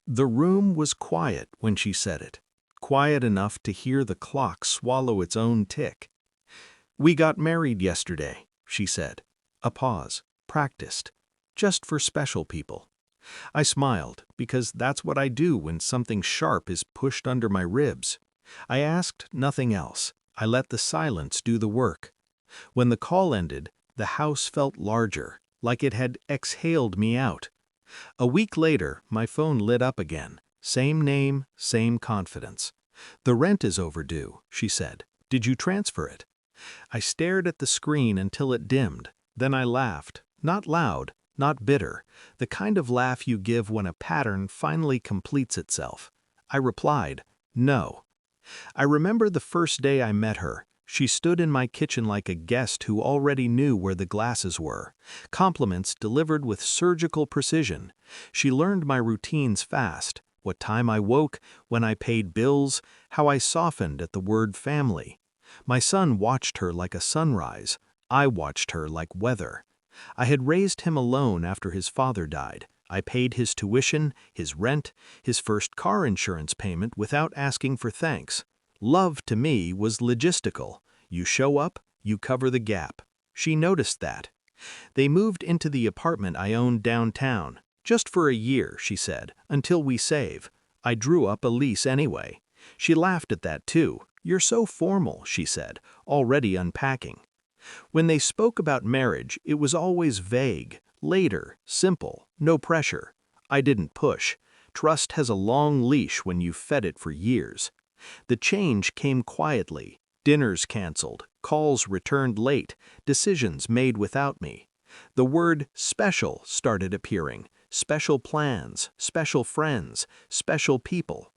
The room was quiet when she said it, quiet enough to hear the clock swallow its own tick. "We got married yesterday," she said. A pause, practiced, just for special people. I smiled, because that's what I do when something sharp is pushed under my ribs. I asked nothing else. I let the silence do the work. When the call ended, the house felt larger, like it had exhaled me out. A week later, my phone lit up again. Same name, same confidence. "The rent is overdue," she said. "Did you transfer it?" I stared at the screen until it dimmed. Then I laughed, not loud, not bitter, the kind of laugh you give when a pattern finally completes itself. I replied, "No." I remember the first day I met her. She stood in my kitchen like a guest who already knew where the glasses were. Compliments delivered with surgical precision. She learned my routines fast, what time I woke, when I paid bills, how I softened at the word family. My son watched her like a sunrise. I watched her like weather. I had raised him alone after his father died. I paid his tuition, his rent, his first car insurance payment without asking for thanks. Love to me was logistical. You show up, you cover the gap. She noticed that. They moved into the apartment I owned downtown. "Just for a year," she said, "until we save." I drew up a lease anyway. She laughed at that too. "You're so formal," she said, already unpacking. When they spoke about marriage, it was always vague, later, simple, no pressure. I didn't push. Trust has a long leash when you've fed it for years. The change came quietly. Dinners canceled, calls returned late, decisions made without me. The word special started appearing. Special plans, special friends, special people.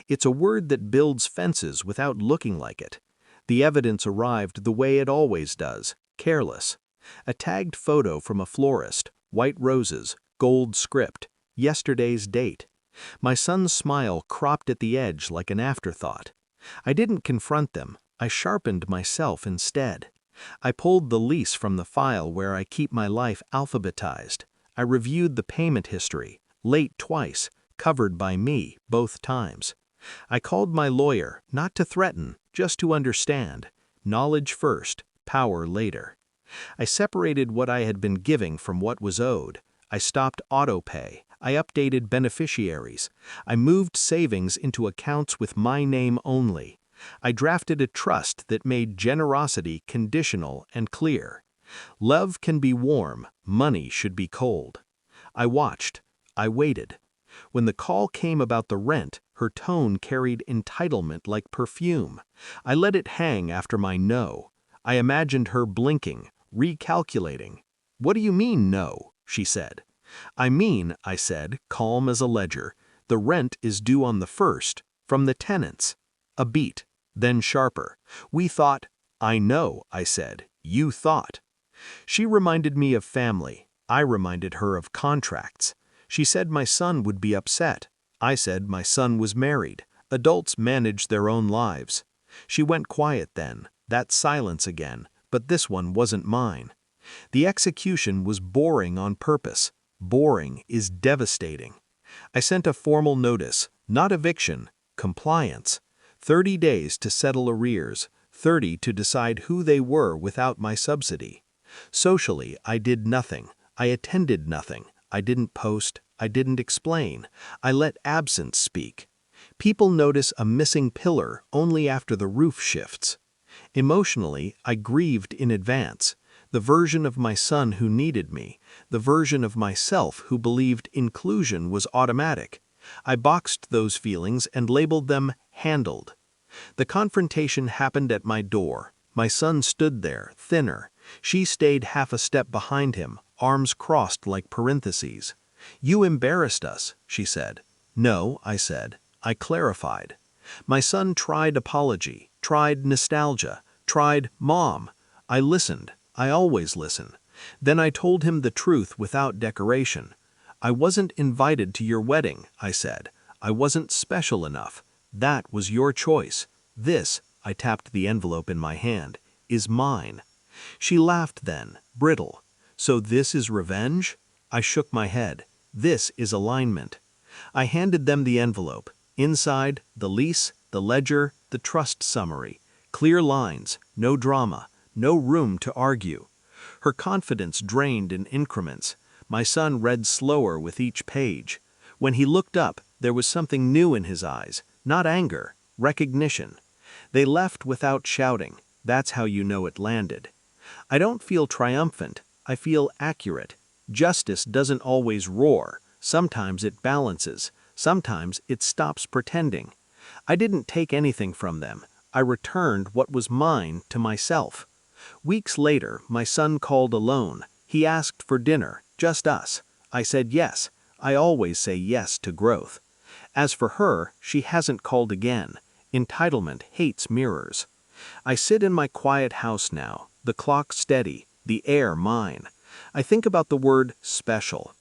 It's a word that builds fences without looking like it. The evidence arrived the way it always does, careless. A tagged photo from a florist, white roses, gold script, yesterday's date. My son's smile cropped at the edge like an afterthought. I didn't confront them. I sharpened myself instead. I pulled the lease from the file where I keep my life alphabetized. I reviewed the payment history, late twice, covered by me both times. I called my lawyer, not to threaten, just to understand. Knowledge first, power later. I separated what I had been giving from what was owed. I stopped auto-pay. I updated beneficiaries. I moved savings into accounts with my name only. I drafted a trust that made generosity conditional and clear. Love can be warm, money should be cold. I watched. I waited. When the call came about the rent, her tone carried entitlement like perfume. I let it hang after my no. I imagined her blinking, recalculating. "What do you mean, no?" she said. "I mean," I said, calm as a ledger, "the rent is due on the 1st, from the tenants." A beat, then sharper. "We thought—" "I know," I said, "you thought." She reminded me of family. I reminded her of contracts. She said my son would be upset. I said my son was married. Adults manage their own lives. She went quiet then, that silence again, but this one wasn't mine. The execution was boring on purpose. Boring is devastating. I sent a formal notice, not eviction, compliance. 30 days to settle arrears, 30 to decide who they were without my subsidy. Socially, I did nothing. I attended nothing. I didn't post. I didn't explain. I let absence speak. People notice a missing pillar only after the roof shifts. Emotionally, I grieved in advance. The version of my son who needed me, the version of myself who believed inclusion was automatic. I boxed those feelings and labeled them handled. The confrontation happened at my door. My son stood there, thinner. She stayed half a step behind him, arms crossed like parentheses. "You embarrassed us," she said. "No," I said. I clarified. My son tried apology, tried nostalgia, tried mom. I listened. I always listen. Then I told him the truth without decoration. "I wasn't invited to your wedding," I said. "I wasn't special enough. That was your choice. This," I tapped the envelope in my hand, "is mine." She laughed then, brittle. "So this is revenge?" I shook my head. "This is alignment." I handed them the envelope. Inside, the lease, the ledger, the trust summary. Clear lines, no drama, no room to argue. Her confidence drained in increments. My son read slower with each page. When he looked up, there was something new in his eyes, not anger, recognition. They left without shouting. That's how you know it landed. I don't feel triumphant. I feel accurate. Justice doesn't always roar. Sometimes it balances. Sometimes it stops pretending. I didn't take anything from them. I returned what was mine to myself. Weeks later, my son called alone. He asked for dinner, just us. I said yes. I always say yes to growth. As for her, she hasn't called again. Entitlement hates mirrors. I sit in my quiet house now, the clock steady, the air mine. I think about the word special.